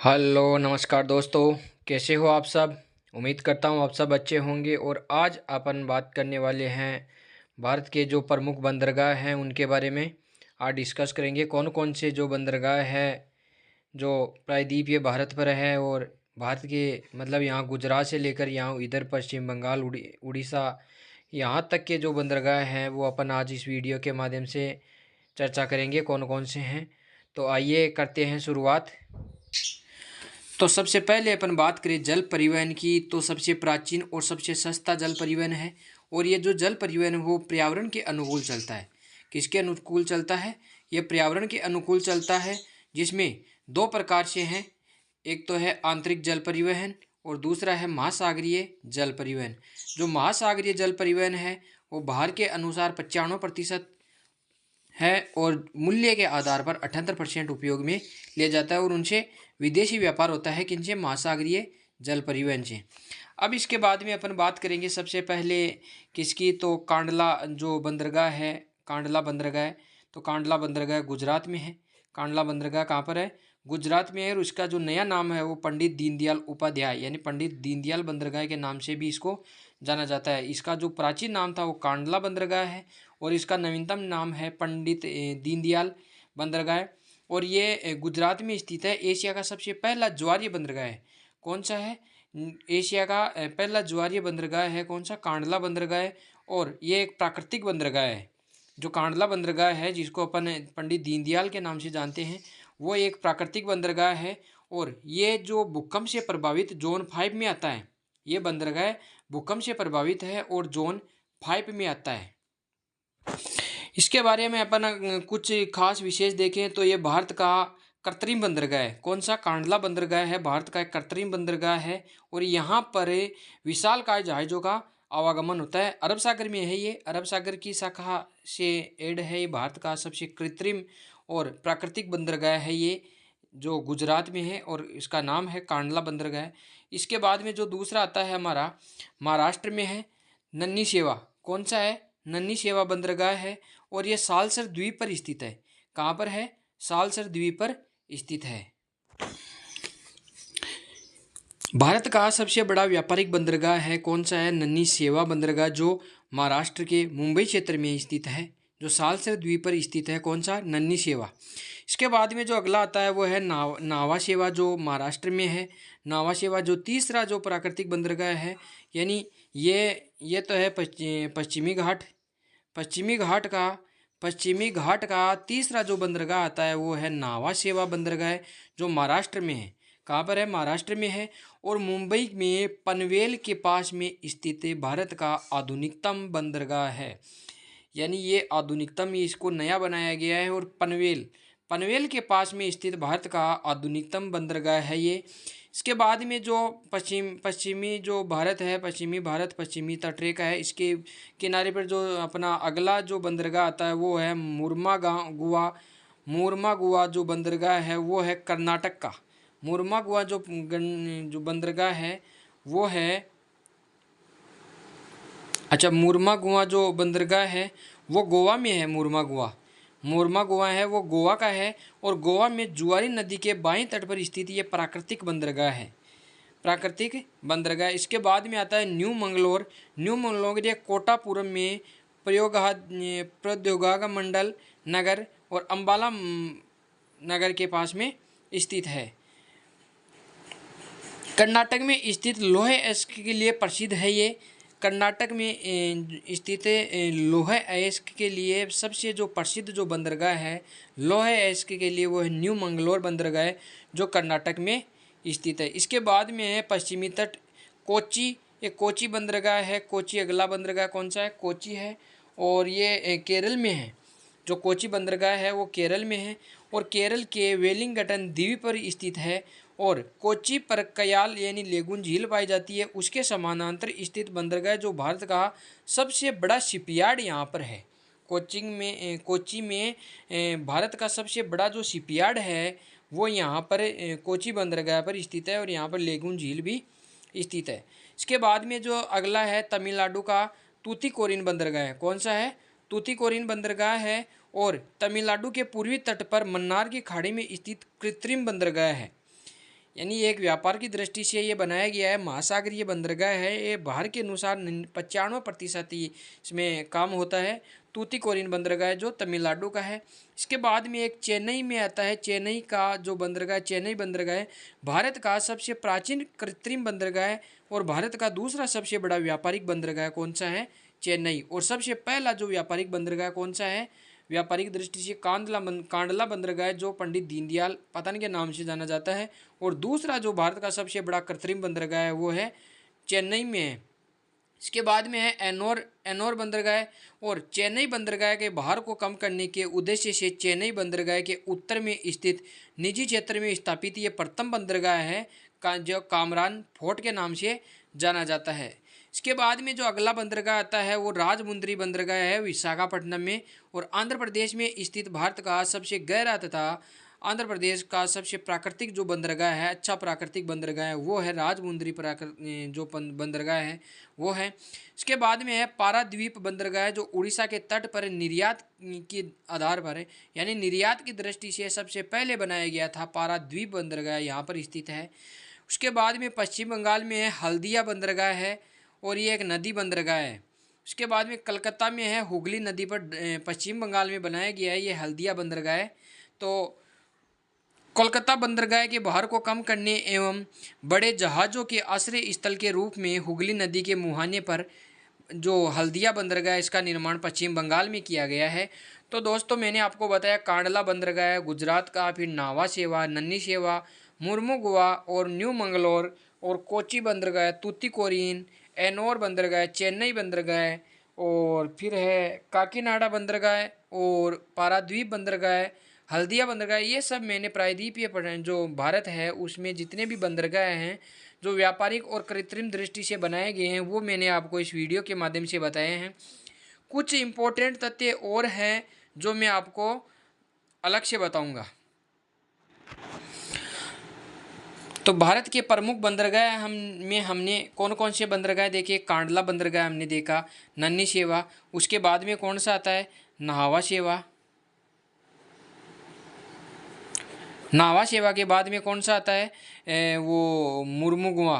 Hello नमस्कार दोस्तों। कैसे हो आप सब। उम्मीद करता हूँ आप सब अच्छे होंगे। और आज अपन बात करने वाले हैं भारत के जो प्रमुख बंदरगाह हैं उनके बारे में। आज डिस्कस करेंगे कौन कौन से जो बंदरगाह है जो प्रायद्वीपीय भारत पर है और भारत के मतलब यहाँ गुजरात से लेकर यहाँ इधर पश्चिम बंगाल उड़ीसा यहाँ तक के जो बंदरगाह हैं वो अपन आज इस वीडियो के माध्यम से चर्चा करेंगे कौन कौन से हैं। तो आइए करते हैं शुरुआत। तो सबसे पहले अपन बात करें जल परिवहन की, तो सबसे प्राचीन और सबसे सस्ता जल परिवहन है। और ये जो जल परिवहन है वो पर्यावरण के अनुकूल चलता है। किसके अनुकूल चलता है? ये पर्यावरण के अनुकूल चलता है, जिसमें दो प्रकार से हैं। एक तो है आंतरिक जल परिवहन और दूसरा है महासागरीय जल परिवहन। जो महासागरीय जल परिवहन है वो बाहर के अनुसार 95% है और मूल्य के आधार पर 78% उपयोग में लिया जाता है और उनसे विदेशी व्यापार होता है। किनसे? महासागरीय जल परिवहन से। अब इसके बाद में अपन बात करेंगे सबसे पहले किसकी, तो कांडला जो बंदरगाह है, कांडला बंदरगाह। तो कांडला बंदरगाह गुजरात में है। कांडला बंदरगाह कहाँ पर है? गुजरात में है। और उसका जो नया नाम है वो पंडित दीनदयाल उपाध्याय यानी पंडित दीनदयाल बंदरगाह के नाम से भी इसको जाना जाता है। इसका जो प्राचीन नाम था वो कांडला बंदरगाह है और इसका नवीनतम नाम है पंडित दीनदयाल बंदरगाह। और ये गुजरात में स्थित है। एशिया का सबसे पहला ज्वारीय बंदरगाह है। कौन सा है? एशिया का पहला ज्वारीय बंदरगाह है। कौन सा? कांडला बंदरगाह। और ये एक प्राकृतिक बंदरगाह है। जो कांडला बंदरगाह है जिसको अपन पंडित दीनदयाल के नाम से जानते हैं, वो एक प्राकृतिक बंदरगाह है। और ये जो भूकंप से प्रभावित जोन 5 में आता है, ये बंदरगाह भूकंप से प्रभावित है और जोन 5 में आता है। इसके बारे में अपन कुछ खास विशेष देखें तो ये भारत का कृत्रिम बंदरगाह है। कौन सा? कांडला बंदरगाह है भारत का एक कृत्रिम बंदरगाह है। और यहाँ पर विशालकाय जहाज़ों का आवागमन होता है। अरब सागर में है ये, अरब सागर की शाखा से एड है। ये भारत का सबसे कृत्रिम और प्राकृतिक बंदरगाह है ये, जो गुजरात में है और इसका नाम है कांडला बंदरगाह। इसके बाद में जो दूसरा आता है हमारा महाराष्ट्र में है, नन्ही सेवा। कौन सा है? नन्ही सेवा बंदरगाह है और ये सालसर द्वीप पर स्थित है। कहाँ पर है? सालसर द्वीप पर स्थित है। भारत का सबसे बड़ा व्यापारिक बंदरगाह है। कौन सा है? नन्ही सेवा बंदरगाह, जो महाराष्ट्र के मुंबई क्षेत्र में स्थित है, जो सालसर द्वीप पर स्थित है। कौन सा? नन्ही सेवा। इसके बाद में जो अगला आता है वो है नावा सेवा, जो महाराष्ट्र में है। नावा सेवा जो तीसरा जो प्राकृतिक बंदरगाह है, यानी ये तो है पश्चिमी घाट। पश्चिमी घाट का तीसरा जो बंदरगाह आता है वो है नावा सेवा बंदरगाह, जो महाराष्ट्र में है। कहाँ पर है? महाराष्ट्र में है। और मुंबई में पनवेल के पास में स्थित भारत का आधुनिकतम बंदरगाह है। यानी ये आधुनिकतम, ये इसको नया बनाया गया है। और पनवेल के पास में स्थित भारत का आधुनिकतम बंदरगाह है ये। इसके बाद में जो पश्चिमी जो भारत है, पश्चिमी भारत पश्चिमी तटरेखा है, इसके किनारे पर जो अपना अगला जो बंदरगाह आता है वो है मुर्मागुआ जो बंदरगाह है वो है कर्नाटक का। मुर्मागुआ जो बंदरगाह है वो है, अच्छा, मुर्मागुआ जो बंदरगाह है वो गोवा में है। मुर्मागुआ है वो गोवा का है। और गोवा में जुआरी नदी के बाएं तट पर स्थित ये प्राकृतिक बंदरगाह है। प्राकृतिक बंदरगाह। इसके बाद में आता है न्यू मंगलोर ये कोटापुरम में प्रौद्योगिक मंडल नगर और अंबाला नगर के पास में स्थित है। कर्नाटक में स्थित लोहे अयस्क के लिए प्रसिद्ध है ये। कर्नाटक में स्थित लोहे अयस्क के लिए सबसे जो प्रसिद्ध जो बंदरगाह है लोहे अयस्क के लिए वो है न्यू मंगलोर बंदरगाह, जो कर्नाटक में स्थित है। इसके बाद में है पश्चिमी तट कोच्चि। ये कोच्चि बंदरगाह है। कोच्चि अगला बंदरगाह कौन सा है? कोच्चि है और ये केरल में है। जो कोच्चि बंदरगाह है वो केरल में है और केरल के वेलिंगटन द्वीप पर स्थित है। और कोच्चि पर कयाल यानी लेगुन झील पाई जाती है। उसके समानांतर स्थित बंदरगाह जो भारत का सबसे बड़ा शिपयार्ड यहाँ पर है। कोच्चि में भारत का सबसे बड़ा जो शिपयार्ड है वो यहाँ पर कोच्चि बंदरगाह पर स्थित है और यहाँ पर लेगुन झील भी स्थित है। इसके बाद में जो अगला है तमिलनाडु का तूतीकोरिन बंदरगाह है। कौन सा है? तूतीकोरिन बंदरगाह है और तमिलनाडु के पूर्वी तट पर मन्नार की खाड़ी में स्थित कृत्रिम बंदरगाह है। यानी एक व्यापार की दृष्टि से ये बनाया गया है। महासागरीय बंदरगाह है ये, बाहर के अनुसार 95% ही इसमें काम होता है। तूतीकोरिन बंदरगाह जो तमिलनाडु का है। इसके बाद में एक चेन्नई में आता है। चेन्नई का जो बंदरगाह, चेन्नई बंदरगाह है भारत का सबसे प्राचीन कृत्रिम बंदरगाह है और भारत का दूसरा सबसे बड़ा व्यापारिक बंदरगाह कौन सा है? चेन्नई। और सबसे पहला जो व्यापारिक बंदरगाह कौन सा है व्यापारिक दृष्टि से? कांडला बंदरगाह जो पंडित दीनदयाल पतन के नाम से जाना जाता है। और दूसरा जो भारत का सबसे बड़ा कृत्रिम बंदरगाह है वो है चेन्नई में है। इसके बाद में है एनोर बंदरगाह। और चेन्नई बंदरगाह के भार को कम करने के उद्देश्य से चेन्नई बंदरगाह के उत्तर में स्थित निजी क्षेत्र में स्थापित ये प्रथम बंदरगाह है जो कामरान फोर्ट के नाम से जाना जाता है। इसके बाद में जो अगला बंदरगाह आता है वो राजमुंद्री बंदरगाह है विशाखापट्टनम में। और आंध्र प्रदेश में स्थित भारत का सबसे गहरा तथा आंध्र प्रदेश का सबसे प्राकृतिक जो बंदरगाह है, अच्छा प्राकृतिक बंदरगाह है वो है राजमुंद्री जो बंदरगाह है वो है। इसके बाद में है पाराद्वीप बंदरगाह जो उड़ीसा के तट पर निर्यात के आधार पर है, यानी निर्यात की दृष्टि से सबसे पहले बनाया गया था। पाराद्वीप बंदरगाह यहाँ पर स्थित है। उसके बाद में पश्चिम बंगाल में है हल्दिया बंदरगाह है और ये एक नदी बंदरगाह है। उसके बाद में कलकत्ता में है, हुगली नदी पर पश्चिम बंगाल में बनाया गया है ये हल्दिया बंदरगाह है। तो कोलकाता बंदरगाह के भार को कम करने एवं बड़े जहाज़ों के आश्रय स्थल के रूप में हुगली नदी के मुहाने पर जो हल्दिया बंदरगाह इसका निर्माण पश्चिम बंगाल में किया गया है। तो दोस्तों मैंने आपको बताया कांडला बंदरगाह है गुजरात का, फिर नावा शेवा, नन्नी शेवा, मुर्मुगुआ और न्यू मंगलोर, और कोची बंदरगाह, तूतीकोरिन, एनोर बंदरगाह, चेन्नई बंदरगाह, और फिर है काकीनाडा बंदरगाह और पाराद्वीप बंदरगाह, हल्दिया बंदरगाह। ये सब मैंने प्रायद्वीपीय जो भारत है उसमें जितने भी बंदरगाह हैं जो व्यापारिक और कृत्रिम दृष्टि से बनाए गए हैं वो मैंने आपको इस वीडियो के माध्यम से बताए हैं। कुछ इम्पोर्टेंट तथ्य और हैं जो मैं आपको अलग से बताऊंगा। तो भारत के प्रमुख बंदरगाह हमने कौन कौन से बंदरगाह देखे? कांडला बंदरगाह हमने देखा, नन्नी शेवा। उसके बाद में कौन सा आता है? नावा शेवा। नावा शेवा के बाद में कौन सा आता है? वो मुर्मुगुआ।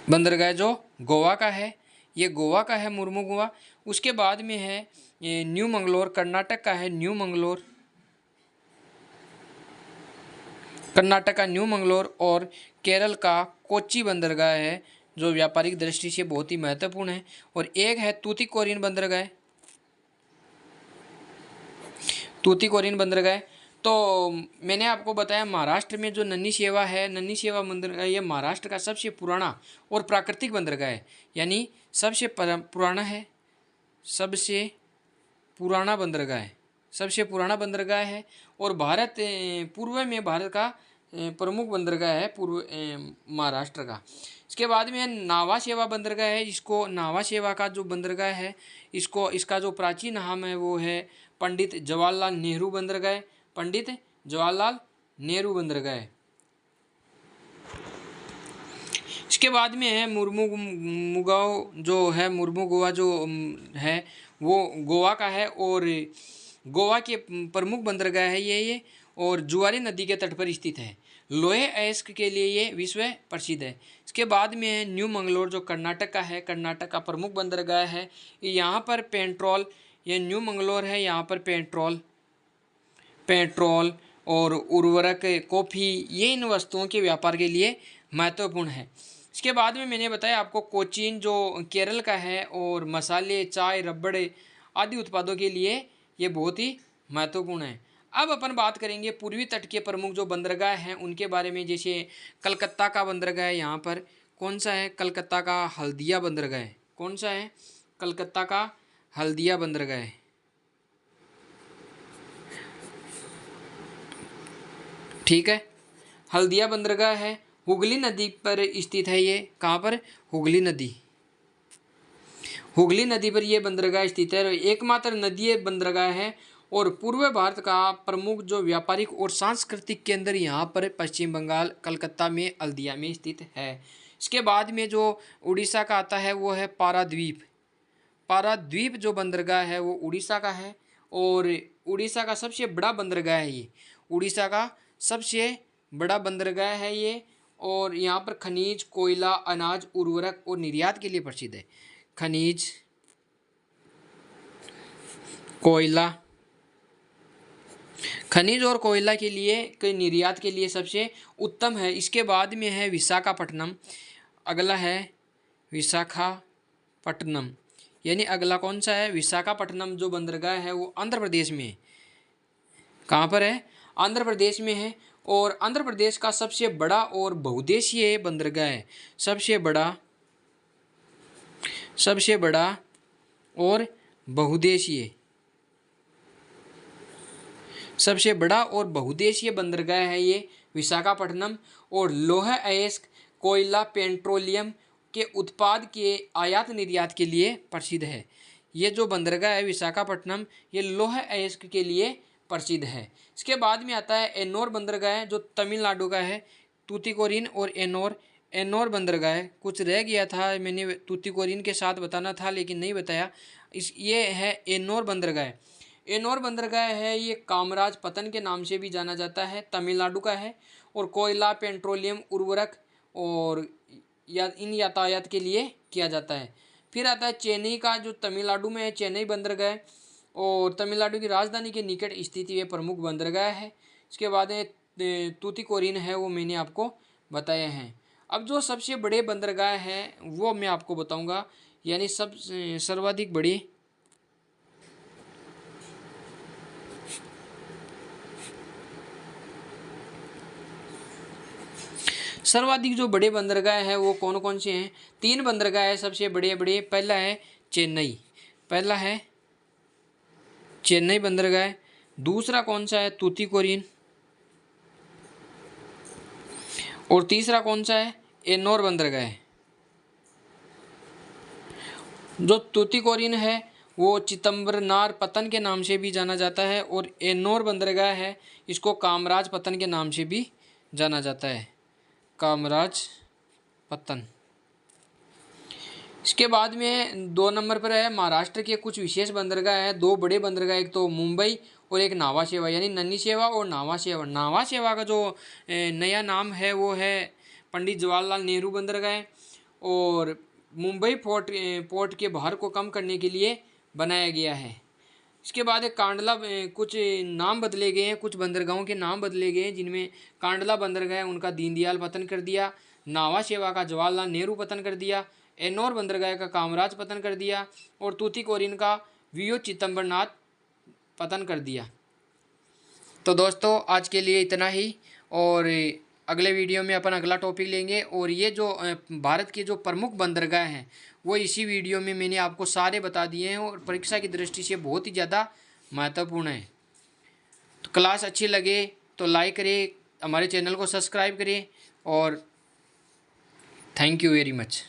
बंदरगाह जो गोवा का है, ये गोवा का है मुर्मुगुआ। उसके बाद में है ये न्यू मंगलोर, कर्नाटक का है न्यू मंगलोर, कर्नाटक का न्यू मंगलोर। और केरल का कोच्चि बंदरगाह है जो व्यापारिक दृष्टि से बहुत ही महत्वपूर्ण है। और एक है तूतीकोरिन बंदरगाह, तूतीकोरिन बंदरगाह। तो मैंने आपको बताया महाराष्ट्र में जो नन्नी शेवा है, नन्नी शेवा बंदरगाह, ये महाराष्ट्र का सबसे पुराना और प्राकृतिक बंदरगाह है, यानी सबसे पुराना है, सबसे पुराना बंदरगाह है, सबसे पुराना बंदरगाह है। और भारत पूर्व में भारत का प्रमुख बंदरगाह है पूर्व महाराष्ट्र का। इसके बाद में नावा शेवा बंदरगाह है। इसको नावा शेवा का जो बंदरगाह है इसका जो प्राचीन नाम है वो है पंडित जवाहरलाल नेहरू बंदरगाह, पंडित जवाहरलाल नेहरू बंदरगाह। इसके बाद में है मुर्मुगाओ जो है, मुर्मुगुआ जो है वो गोवा का है और गोवा के प्रमुख बंदरगाह है ये और जुआरी नदी के तट पर स्थित है। लोहे अयस्क के लिए ये विश्व प्रसिद्ध है। इसके बाद में है न्यू मंगलोर जो कर्नाटक का है, कर्नाटक का प्रमुख बंदरगाह है। यहाँ पर पेट्रोल, ये न्यू मंगलोर है, यहाँ पर पेट्रोल और उर्वरक, कॉफ़ी, ये इन वस्तुओं के व्यापार के लिए महत्वपूर्ण है। इसके बाद में मैंने बताया आपको कोचीन जो केरल का है और मसाले, चाय, रबड़ आदि उत्पादों के लिए ये बहुत ही महत्वपूर्ण है। अब अपन बात करेंगे पूर्वी तट के प्रमुख जो बंदरगाह हैं उनके बारे में। जैसे कलकत्ता का बंदरगाह है, यहाँ पर कौन सा है? कलकत्ता का हल्दिया बंदरगाह है। कौन सा है? कलकत्ता का हल्दिया बंदरगाह है। ठीक है, हल्दिया बंदरगाह है, हुगली नदी पर स्थित है। ये कहाँ पर? हुगली नदी, हुगली नदी पर यह बंदरगाह स्थित है। एकमात्र नदी बंदरगाह है और पूर्व भारत का प्रमुख जो व्यापारिक और सांस्कृतिक केंद्र यहाँ पर पश्चिम बंगाल कलकत्ता में हल्दिया में स्थित है। इसके बाद में जो उड़ीसा का आता है वो है पाराद्वीप। पाराद्वीप जो बंदरगाह है वो उड़ीसा का है और उड़ीसा का सबसे बड़ा बंदरगाह है ये, उड़ीसा का सबसे बड़ा बंदरगाह है ये। और यहाँ पर खनिज, कोयला, अनाज, उर्वरक और निर्यात के लिए प्रसिद्ध है। खनिज, कोयला, खनिज और कोयला के लिए, निर्यात के लिए सबसे उत्तम है। इसके बाद में है विशाखापट्टनम, अगला है विशाखापट्टनम, यानी अगला कौन सा है, विशाखापट्टनम जो बंदरगाह है वो आंध्र प्रदेश में है। कहाँ पर है, आंध्र प्रदेश में है। और आंध्र प्रदेश का सबसे बड़ा और बहुउद्देशीय बंदरगाह है, सबसे बड़ा और बहुउद्देशीय, सबसे बड़ा और बहुउद्देशीय बंदरगाह है ये विशाखापट्टनम। और लौह अयस्क, कोयला, पेट्रोलियम के उत्पाद के आयात निर्यात के लिए प्रसिद्ध है। ये जो बंदरगाह है विशाखापट्टनम, ये लौह अयस्क के लिए प्रसिद्ध है। इसके बाद में आता है एन्नोर बंदरगाह, जो तमिलनाडु का है। तूतीकोरिन और एन्नोर बंदरगाह, कुछ रह गया था, मैंने तूतीकोरिन के साथ बताना था लेकिन नहीं बताया। ये है एन्नोर बंदरगाह। एन्नोर बंदरगाह है ये कामराज पत्तन के नाम से भी जाना जाता है, तमिलनाडु का है। और कोयला, पेट्रोलियम, उर्वरक और इन यातायात के लिए किया जाता है। फिर आता है चेन्नई का, जो तमिलनाडु में है, चेन्नई बंदरगाह, और तमिलनाडु की राजधानी के निकट स्थित ये प्रमुख बंदरगाह है। इसके बाद तूतीकोरिन है, वो मैंने आपको बताया है। अब जो सबसे बड़े बंदरगाह हैं वो मैं आपको बताऊंगा, यानी सर्वाधिक बड़ी, सर्वाधिक जो बड़े बंदरगाह है वो कौन कौन से हैं। 3 बंदरगाह है सबसे बड़े बड़े। पहला है चेन्नई बंदरगाह, दूसरा कौन सा है, तूतीकोरिन, और तीसरा कौन सा है, एन्नोर बंदरगाह। जो तूतीकोरिन है वो चिदंबरनार पत्तन के नाम से भी जाना जाता है, और एन्नोर बंदरगाह है इसको कामराज पत्तन के नाम से भी जाना जाता है, कामराज पत्तन। इसके बाद में 2 नंबर पर है महाराष्ट्र के कुछ विशेष बंदरगाह है, 2 बड़े बंदरगाह, एक तो मुंबई और एक नावा शेवा, यानी नन्ही शेवा और नावा शेवा। नावा शेवा का जो नया नाम है वो है पंडित जवाहरलाल नेहरू बंदरगाह, और मुंबई पोर्ट के भार को कम करने के लिए बनाया गया है। इसके बाद कांडला, कुछ नाम बदले गए हैं, कुछ बंदरगाहों के नाम बदले गए हैं, जिनमें कांडला बंदरगाह है उनका दीनदयाल पतन कर दिया, नावा शेवा का जवाहरलाल नेहरू पतन कर दिया, एन्नोर बंदरगाह का कामराज पतन कर दिया, और तूतीकोरिन का वीओ चिदंबरनाथ पतन कर दिया। तो दोस्तों आज के लिए इतना ही, और अगले वीडियो में अपन अगला टॉपिक लेंगे। और ये जो भारत के जो प्रमुख बंदरगाह हैं वो इसी वीडियो में मैंने आपको सारे बता दिए हैं, और परीक्षा की दृष्टि से बहुत ही ज़्यादा महत्वपूर्ण है। तो क्लास अच्छी लगे तो लाइक करें, हमारे चैनल को सब्सक्राइब करें, और थैंक यू वेरी मच।